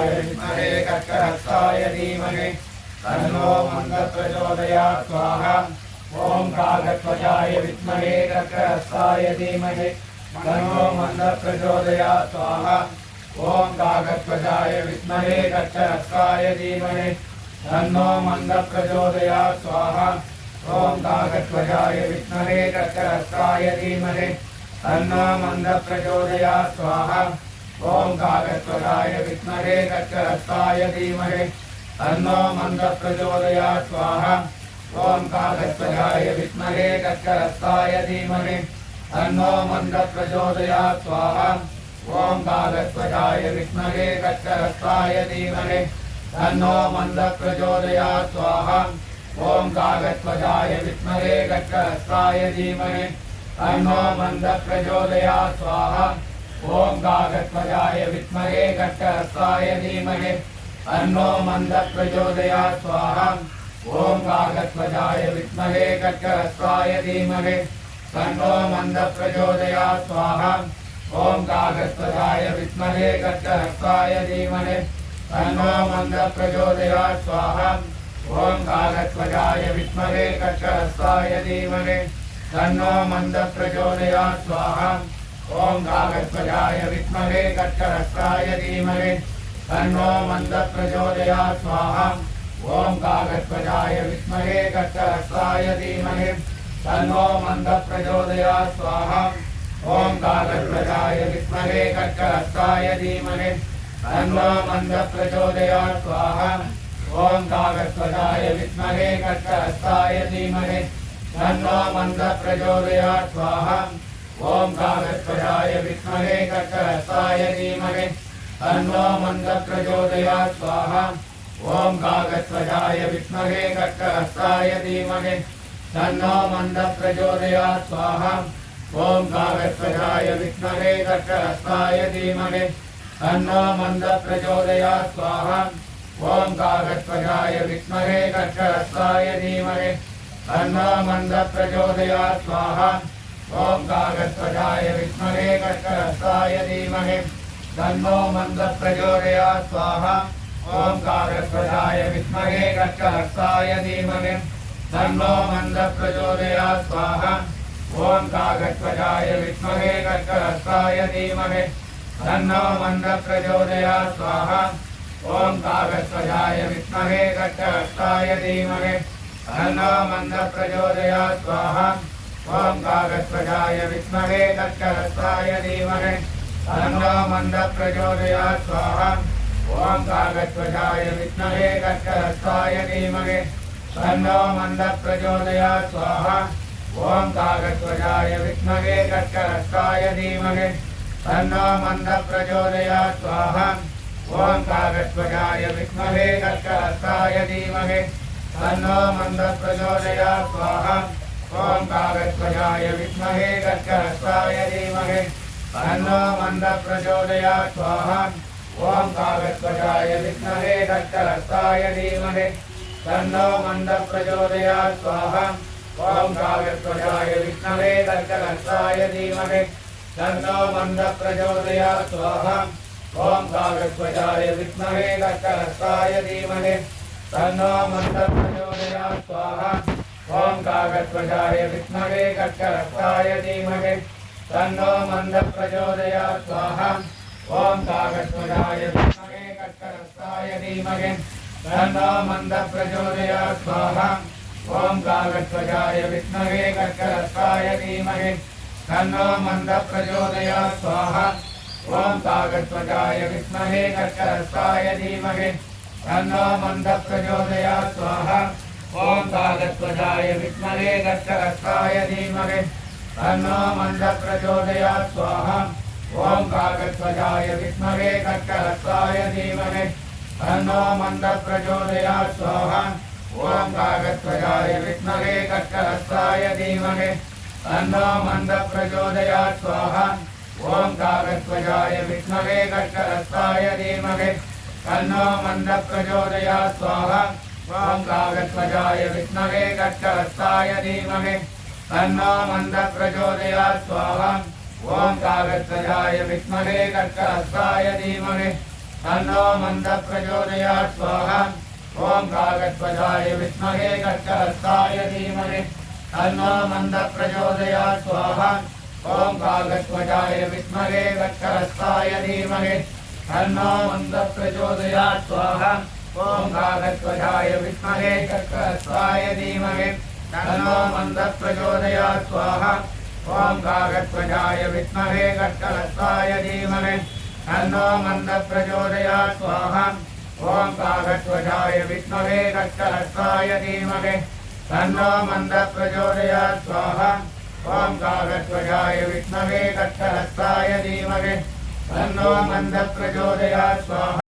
विद्महे कर्कहस्ताय धीमहि तन्नो मन्दः प्रचोदयात् स्वाहा ॐ काकध्वजाय विद्महे कर्कहस्ताय धीमहि तन्नो मन्दः प्रचोदयात् स्वाहा ॐ काकध्वजाय विद्महे कर्कहस्ताय धीमहि तन्नो मन्दः प्रचोदयात् स्वाहा ॐ काकध्वजाय विद्महे कर्कहस्ताय धीमहि तन्नो मन्दः प्रचोदयात् स्वाहा ॐ काकध्वजाय विद्महे कर्कहस्ताय धीमहि तन्नो मन्दः प्रचोदयात् स्वाहा ॐ काकध्वजाय विद्महे कर्कहस्ताय धीमहि तन्नो मन्दः प्रचोदयात् स्वाहा ॐ काकध्वजाय विद्महे कर्कहस्ताय धीमहि तन्नो मन्दः प्रचोदयात् स्वाहा ॐ काकध्वजाय विद्महे कर्कहस्ताय धीमहि तन्नो मन्दः प्रचोदयात् स्वाहा ॐ काकध्वजाय विद्महे कर्कहस्ताय धीमहि तन्नो मन्दः प्रचोदयात् स्वाहा ॐ काकध्वजाय विद्महे कर्कहस्ताय धीमहि तन्नो मन्दः प्रचोदयात् स्वाहा ॐ काकध्वजाय विद्महे कर्कहस्ताय धीमहि तन्नो मन्दः प्रचोदयात् स्वाहा ॐ काकध्वजाय विद्महे कर्कहस्ताय धीमहि तन्नो मन्दः प्रचोदयात् स्वाहा ॐ काकध्वजाय विद्महे कर्कहस्ताय धीमहि तन्नो मन्दः प्रचोदयात् स्वाहा ॐ काकध्वजाय विद्महे कर्कहस्ताय धीमहि तन्नो मन्दः प्रचोदयात् स्वाहा ॐ काकध्वजाय विद्महे कर्कहस्ताय धीमहि तन्नो मन्दः प्रचोदयात् स्वाहा ॐ काकध्वजाय विद्महे कर्कहस्ताय धीमहि तन्नो मन्दः प्रचोदयात् स्वाहा ॐ काकध्वजाय विद्महे कर्कहस्ताय धीमहि तन्नो मन्दः प्रचोदयात् स्वाहा ॐ काकध्वजाय विद्महे कर्कहस्ताय धीमहि तन्नो मन्दः प्रचोदयात् स्वाहा ॐ काकध्वजाय विद्महे कर्कहस्ताय धीमहि तन्नो मन्दः प्रचोदयात् स्वाहा ॐ काकध्वजाय विद्महे कर्कहस्ताय धीमहि तन्नो मन्दः प्रचोदयात् स्वाहा ॐ काकध्वजाय विद्महे कर्कहस्ताय धीमहि तन्नो मन्दः प्रचोदयात् स्वाहा ॐ काकध्वजाय विद्महे कर्कहस्ताय धीमहि तन्नो मन्दः प्रचोदयात् स्वाहा ॐ काकध्वजाय विद्महे कर्कहस्ताय धीमहि तन्नो मन्दः प्रचोदयात् स्वाहा ॐ काकध्वजाय विद्महे कर्कहस्ताय धीमहि तन्नो मन्दः प्रचोदयात् स्वाहा ॐ काकध्वजाय विद्महे कर्कहस्ताय धीमहि तन्नो मन्दः प्रचोदयात् स्वाहा ॐ काकध्वजाय विद्महे कर्कहस्ताय धीमहि तन्नो मन्दः प्रचोदयात् स्वाहा ॐ काकध्वजाय विद्महे कर्कहस्ताय धीमहि तन्नो मन्दः प्रचोदयात् स्वाहा ॐ काकध्वजाय विद्महे कर्कहस्ताय धीमहि तन्नो मन्दः प्रचोदयात् स्वाहा ॐ काकध्वजाय विद्महे कर्कहस्ताय धीमहि तन्नो मन्दः प्रचोदयात् स्वाहा ॐ काकध्वजाय विद्महे कर्कहस्ताय धीमहि तन्नो मन्दः प्रचोदयात् स्वाहा ॐ काकध्वजाय विद्महे कर्कहस्ताय धीमहि तन्नो मन्दः प्रचोदयात् स्वाहा ॐ काकध्वजाय विद्महे कर्कहस्ताय धीमहि तन्नो मन्दः प्रचोदयात् स्वाहा ॐ काकध्वजाय विद्महे कर्कहस्ताय धीमहि तन्नो मन्दः प्रचोदयात् स्वाहा ॐ काकध्वजाय विद्महे कर्कहस्ताय धीमहि तन्नो मन्दः प्रचोदयात् स्वाहा ॐ काकध्वजाय विद्महे कर्कहस्ताय धीमहि तन्नो मन्दः प्रचोदयात् स्वाहा ॐ काकध्वजाय विद्महे कर्कहस्ताय धीमहि तन्नो मन्दः प्रचोदयात् स्वाहा ॐ काकध्वजाय विद्महे कर्कहस्ताय धीमहि तन्नो मन्दः प्रचोदयात् स्वाहा ॐ काकध्वजाय विद्महे कर्कहस्ताय धीमहि तन्नो मन्दः प्रचोदयात् स्वाहा ॐ काकध्वजाय विद्महे कर्कहस्ताय धीमहि तन्नो मन्दः प्रचोदयात् स्वाहा ॐ काकध्वजाय विद्महे कर्कहस्ताय धीमहि तन्नो मन्दः प्रचोदयात् स्वाहा ॐ काकध्वजाय विद्महे कर्कहस्ताय धीमहि तन्नो मन्दः प्रचोदयात् स्वाहा ॐ काकध्वजाय विद्महे कर्कहस्ताय धीमहि तन्नो मन्दः प्रचोदयात् स्वाहा ॐ काकध्वजाय विद्महे कर्कहस्ताय धीमहि तन्नो मन्दः प्रचोदयात् स्वाहा ॐ काकध्वजाय विद्महे कर्कहस्ताय धीमहि तन्नो मन्दः प्रचोदयात् स्वाहा ॐ काकध्वजाय विद्महे कर्कहस्ताय धीमहि तन्नो मन्दः प्रचोदयात् स्वाहा ॐ काकध्वजाय विद्महे कर्कहस्ताय धीमहि तन्नो मन्दः प्रचोदयात् स्वाहा ॐ काकध्वजाय विद्महे कर्कहस्ताय धीमहि तन्नो मन्दः प्रचोदयात् स्वाहा ॐ काकध्वजाय विद्महे कर्कहस्ताय धीमहि तन्नो मन्दः प्रचोदयात् स्वाहा